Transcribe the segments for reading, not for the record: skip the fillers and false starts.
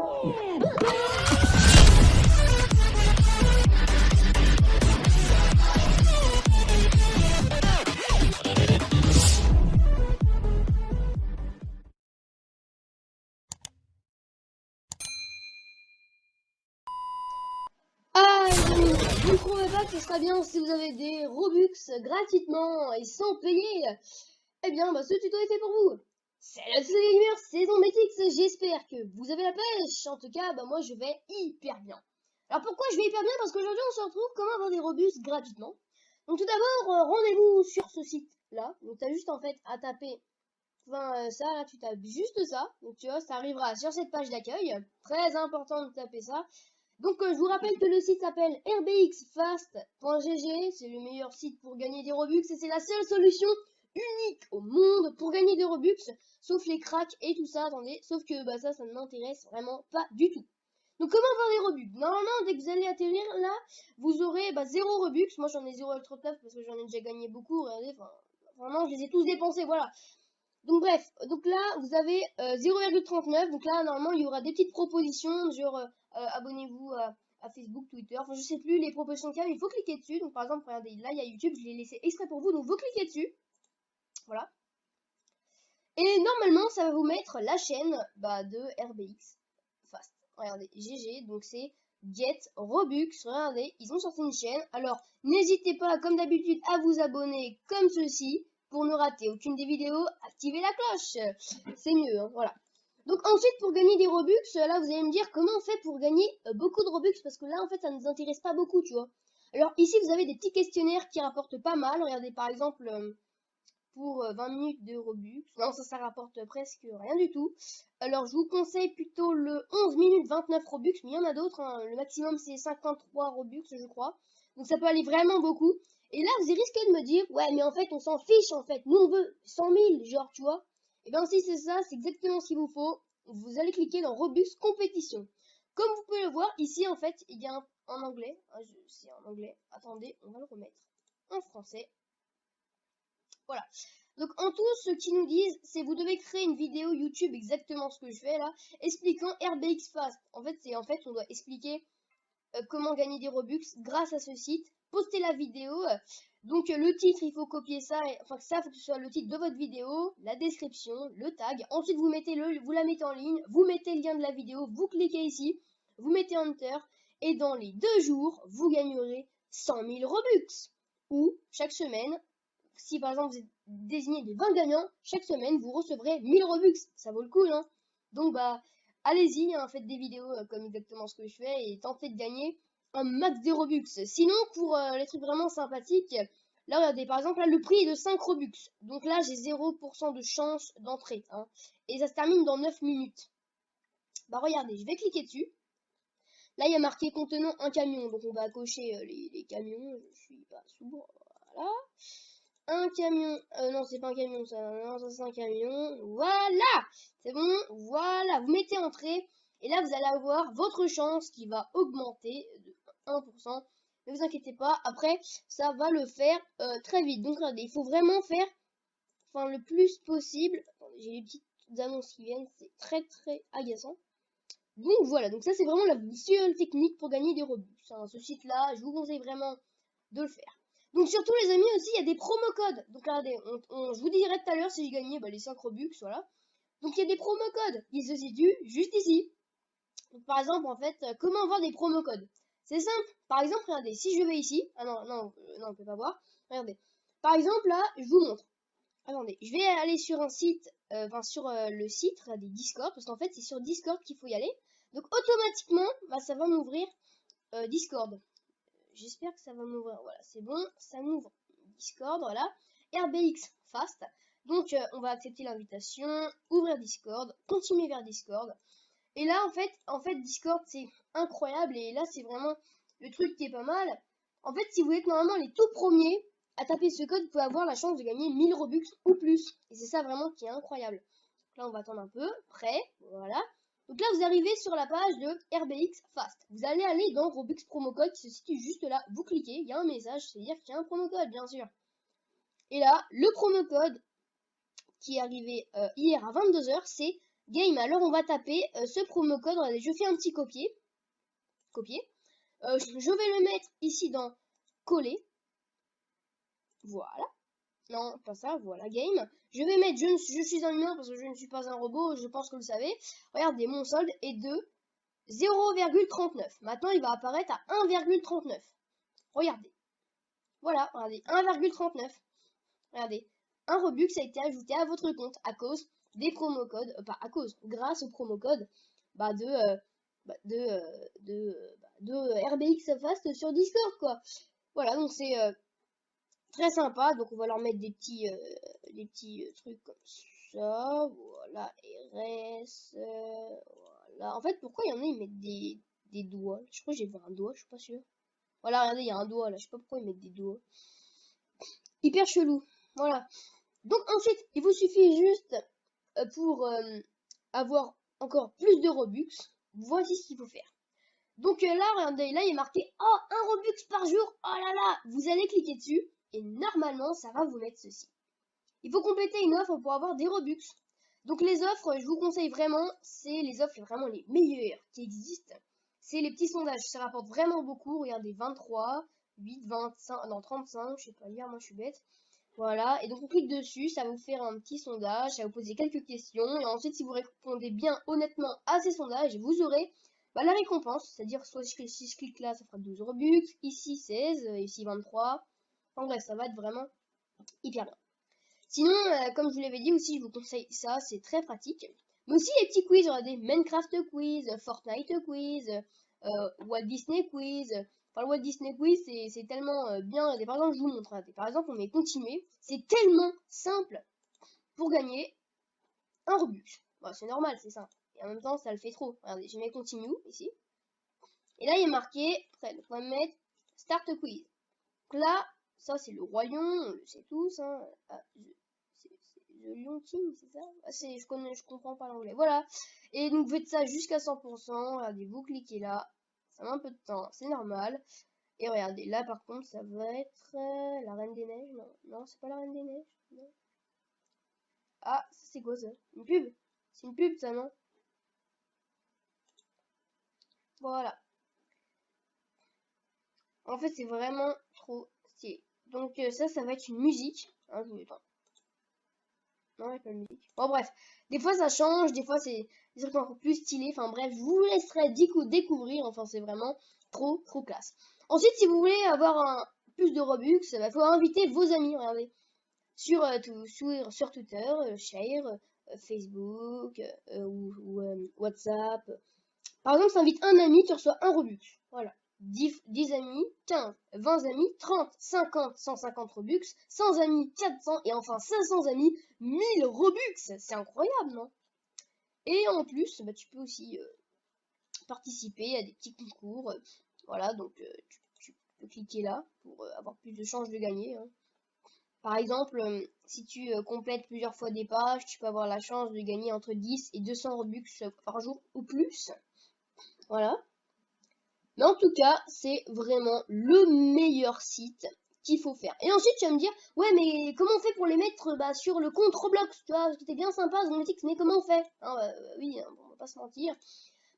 Ah, les amis, vous ne trouvez pas que ce serait bien si vous avez des Robux gratuitement et sans payer? Eh bien, ce tuto est fait pour vous. Salut à tous les gamers, c'est Zombetix, j'espère que vous avez la pêche. En tout cas, moi je vais hyper bien. Alors pourquoi je vais hyper bien? Parce qu'aujourd'hui on se retrouve comment avoir des Robux gratuitement. Donc tout d'abord, rendez-vous sur ce site-là. Donc t'as juste en fait à taper, ça là, tu tapes juste ça. Donc tu vois, ça arrivera sur cette page d'accueil. Très important de taper ça. Donc je vous rappelle que le site s'appelle rbxfast.gg, c'est le meilleur site pour gagner des Robux et c'est la seule solution unique au monde pour gagner des Robux, sauf les cracks et tout ça, attendez, sauf que ça ne m'intéresse vraiment pas du tout. Donc comment avoir des Robux? Normalement, dès que vous allez atterrir là, vous aurez 0 Robux, moi j'en ai 0,39 parce que j'en ai déjà gagné beaucoup, regardez, vraiment je les ai tous dépensés, voilà. Donc bref, donc là vous avez 0,39, donc là normalement il y aura des petites propositions, genre abonnez-vous à Facebook, Twitter, enfin je sais plus les propositions qu'il y a, mais il faut cliquer dessus. Donc par exemple, regardez, là il y a YouTube, je l'ai laissé exprès pour vous, donc vous cliquez dessus, voilà. Et normalement ça va vous mettre la chaîne de RBX Fast. Regardez, GG, donc c'est Get Robux, regardez, ils ont sorti une chaîne. Alors n'hésitez pas comme d'habitude à vous abonner comme ceci. Pour ne rater aucune des vidéos, activez la cloche. C'est mieux, hein, voilà. Donc ensuite, pour gagner des Robux, là vous allez me dire comment on fait pour gagner beaucoup de Robux, parce que là en fait ça ne nous intéresse pas beaucoup, tu vois. Alors ici vous avez des petits questionnaires qui rapportent pas mal. Regardez par exemple pour 20 minutes de Robux. Non, ça rapporte presque rien du tout. Alors je vous conseille plutôt le 11 minutes 29 Robux, mais il y en a d'autres, hein. Le maximum c'est 53 Robux je crois. Donc ça peut aller vraiment beaucoup. Et là vous risquez de me dire, ouais mais en fait on s'en fiche en fait, nous on veut 100 000 genre tu vois. Et bien si c'est ça, c'est exactement ce qu'il vous faut. Vous allez cliquer dans Robux compétition. Comme vous pouvez le voir ici en fait il y a en anglais, c'est en anglais, attendez on va le remettre en français. Voilà. Donc en tout, ce qu'ils nous disent, c'est vous devez créer une vidéo YouTube, exactement ce que je fais là, expliquant RBX Fast. En fait, on doit expliquer comment gagner des Robux grâce à ce site. Postez la vidéo. Donc le titre, il faut copier ça, enfin ça, faut que ce soit le titre de votre vidéo, la description, le tag. Ensuite, vous la mettez en ligne, vous mettez le lien de la vidéo, vous cliquez ici, vous mettez Enter, et dans les 2 jours, vous gagnerez 100 000 Robux. Ou chaque semaine, si par exemple vous êtes désigné des 20 gagnants, chaque semaine vous recevrez 1000 Robux. Ça vaut le coup, hein. Donc allez-y, hein, faites des vidéos comme exactement ce que je fais et tentez de gagner un max de Robux. Sinon, pour les trucs vraiment sympathiques, là regardez, par exemple, là le prix est de 5 Robux. Donc là j'ai 0% de chance d'entrée, hein. Et ça se termine dans 9 minutes. Regardez, je vais cliquer dessus. Là il y a marqué contenant un camion, donc on va cocher les camions. Je suis pas sourd, voilà. Un camion, non c'est pas un camion ça, non ça c'est un camion, voilà, c'est bon, voilà, vous mettez entrée, et là vous allez avoir votre chance qui va augmenter de 1%, ne vous inquiétez pas, après ça va le faire très vite, donc regardez, il faut vraiment faire, le plus possible. Attendez, j'ai les petites annonces qui viennent, c'est très très agaçant. Donc voilà, donc ça c'est vraiment la seule technique pour gagner des Robux, hein. Ce site là, je vous conseille vraiment de le faire. Donc surtout les amis aussi, il y a des promo codes. Donc regardez, je vous dirai tout à l'heure si j'ai gagné les 5 Robux, voilà. Donc il y a des promo codes qui se situent juste ici. Donc par exemple, en fait, comment avoir des promo codes? C'est simple. Par exemple, regardez, si je vais ici, ah non, non, non, on peut pas voir. Regardez. Par exemple, là, je vous montre. Attendez, je vais aller sur un site, sur le site des Discord, parce qu'en fait, c'est sur Discord qu'il faut y aller. Donc automatiquement, ça va m'ouvrir Discord. J'espère que ça va m'ouvrir. Voilà, c'est bon, ça m'ouvre Discord, voilà. RBX Fast. Donc, on va accepter l'invitation, ouvrir Discord, continuer vers Discord. Et là, en fait Discord, c'est incroyable. Et là, c'est vraiment le truc qui est pas mal. En fait, si vous êtes normalement les tout premiers à taper ce code, vous pouvez avoir la chance de gagner 1000 Robux ou plus. Et c'est ça vraiment qui est incroyable. Là, on va attendre un peu. Prêt, voilà. Donc là, vous arrivez sur la page de RBX Fast. Vous allez aller dans Robux promo code qui se situe juste là. Vous cliquez, il y a un message, c'est-à-dire qu'il y a un promo code, bien sûr. Et là, le promo code qui est arrivé hier à 22 h, c'est Game, alors on va taper ce promo code. Regardez, je fais un petit copier. Je vais le mettre ici dans coller. Voilà. Non, pas ça, voilà, game. Je vais mettre, je suis un humain parce que je ne suis pas un robot, je pense que vous le savez. Regardez, mon solde est de 0,39. Maintenant, il va apparaître à 1,39. Regardez. Voilà, regardez, 1,39. Regardez, un Robux a été ajouté à votre compte à cause des promo codes, pas à cause, grâce au promo code de RBX Fast sur Discord, quoi. Voilà, donc c'est très sympa. Donc on va leur mettre des petits trucs comme ça. Voilà, RS. Voilà. En fait, pourquoi il y en a, ils mettent des doigts? Je crois que j'ai vu un doigt, je suis pas sûre. Voilà, regardez, il y a un doigt là. Je sais pas pourquoi ils mettent des doigts. Hyper chelou. Voilà. Donc ensuite, il vous suffit juste pour avoir encore plus de Robux. Voici ce qu'il faut faire. Donc là, regardez, là il est marqué « Oh, un Robux par jour ! Oh là là !» Vous allez cliquer dessus et normalement, ça va vous mettre ceci. Il faut compléter une offre pour avoir des Robux. Donc les offres, je vous conseille vraiment, c'est les offres vraiment les meilleures qui existent. C'est les petits sondages, ça rapporte vraiment beaucoup. Regardez, 23, 8, 25, non 35, je sais pas lire, moi je suis bête. Voilà, et donc on clique dessus, ça va vous faire un petit sondage, ça va vous poser quelques questions, et ensuite si vous répondez bien honnêtement à ces sondages, vous aurez la récompense, c'est-à-dire soit si je clique là, ça fera 12 Robux, ici 16, ici 23, en bref, ça va être vraiment hyper bien. Sinon, comme je vous l'avais dit aussi, je vous conseille ça, c'est très pratique. Mais aussi les petits quiz, regardez, Minecraft quiz, Fortnite quiz, Walt Disney quiz. Enfin, le Walt Disney quiz, c'est tellement bien. Par exemple, je vous montre. Regardez. Par exemple, on met continuer. C'est tellement simple pour gagner un Robux. Bon, c'est normal, c'est simple. Et en même temps, ça le fait trop. Regardez, je mets continue ici. Et là, il est marqué, prêt. Donc, on va mettre start quiz. Donc là, ça, c'est le royaume, on le sait tous. Hein. Ah, The Lion King, c'est ça? Je comprends pas l'anglais. Voilà. Et donc, vous faites ça jusqu'à 100%. Regardez, vous cliquez là. Ça met un peu de temps, c'est normal. Et regardez, là, par contre, ça va être la Reine des Neiges. Non, non, c'est pas la Reine des Neiges. Non. Ah, c'est quoi ça? Une pub? C'est une pub, ça, non? Voilà. En fait, c'est vraiment trop stylé. Donc, ça va être une musique. Hein, je vous dis pas. Non, il n'y a pas de musique. Bon, bref. Des fois, ça change. Des fois, c'est des trucs encore plus stylés. Enfin, bref, je vous laisserai découvrir. Enfin, c'est vraiment trop, trop classe. Ensuite, si vous voulez avoir plus de Robux, il faut inviter vos amis. Regardez. Sur Twitter, Share, Facebook ou WhatsApp. Par exemple, si invite un ami, tu reçois un Robux. Voilà. 10 amis, 15, 20 amis, 30, 50, 150 Robux, 100 amis, 400 et enfin 500 amis, 1000 Robux. C'est incroyable, non? Et en plus, tu peux aussi participer à des petits concours. Voilà, donc tu peux cliquer là pour avoir plus de chances de gagner. Hein. Par exemple, si tu complètes plusieurs fois des pages, tu peux avoir la chance de gagner entre 10 et 200 Robux par jour ou plus. Voilà. Mais en tout cas, c'est vraiment le meilleur site qu'il faut faire. Et ensuite, tu vas me dire, ouais, mais comment on fait pour les mettre sur le compte Roblox, tu vois, c'était bien sympa, Zomotix, mais comment on fait? Hein, oui, hein, on va pas se mentir.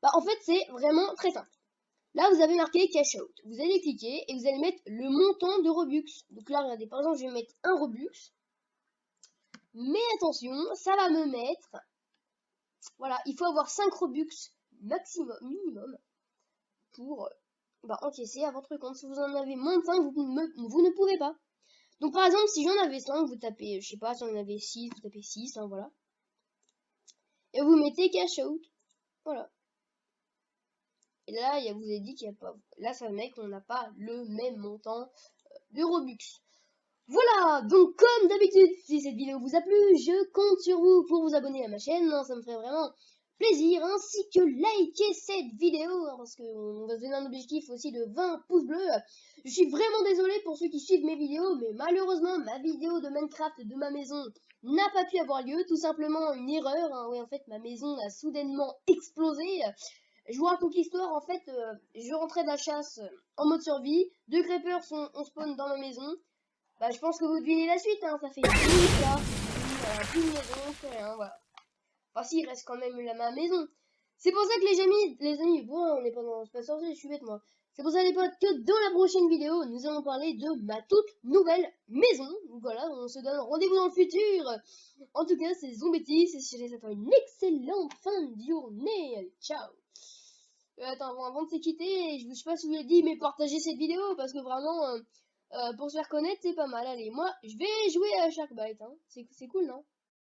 En fait, c'est vraiment très simple. Là, vous avez marqué Cash Out. Vous allez cliquer et vous allez mettre le montant de Robux. Donc là, regardez, par exemple, je vais mettre un Robux. Mais attention, ça va me mettre... Voilà, il faut avoir 5 Robux minimum pour encaisser à votre compte. Si vous en avez moins de 5, vous ne pouvez pas. Donc par exemple, si j'en avais 5, vous tapez, je sais pas, si on en avait 6, vous tapez 6, hein, voilà. Et vous mettez Cash Out. Voilà. Et là, vous avez dit qu'il n'y a pas... Là, ça met qu'on n'a pas le même montant de Robux. Voilà, donc comme d'habitude, si cette vidéo vous a plu, je compte sur vous pour vous abonner à ma chaîne, hein, ça me ferait vraiment plaisir, ainsi que liker cette vidéo, hein, parce qu'on va se donner un objectif aussi de 20 pouces bleus. Je suis vraiment désolée pour ceux qui suivent mes vidéos, mais malheureusement, ma vidéo de Minecraft de ma maison n'a pas pu avoir lieu, tout simplement une erreur, hein. Oui, en fait, ma maison a soudainement explosé. Je vous raconte l'histoire, en fait, je rentrais de la chasse en mode survie, 2 creepers ont spawn dans ma maison. Je pense que vous devinez la suite, hein, ça fait 10 minutes là, plus de maison, plus rien, voilà. Ah si, il reste quand même ma maison. C'est pour ça que les amis, bon, on n'est pas dans Space Sorcier, je suis bête moi. C'est pour ça les potes que dans la prochaine vidéo, nous allons parler de ma toute nouvelle maison. Donc voilà, on se donne rendez-vous dans le futur. En tout cas, c'est Zombetti, c'est Chérie, ça fait une excellente fin de journée. Allez, ciao. Attends, avant de se quitter, je sais pas si je vous l'ai dit, mais partagez cette vidéo parce que vraiment, pour se faire connaître, c'est pas mal. Allez, moi, je vais jouer à Sharkbite, hein. C'est cool, non?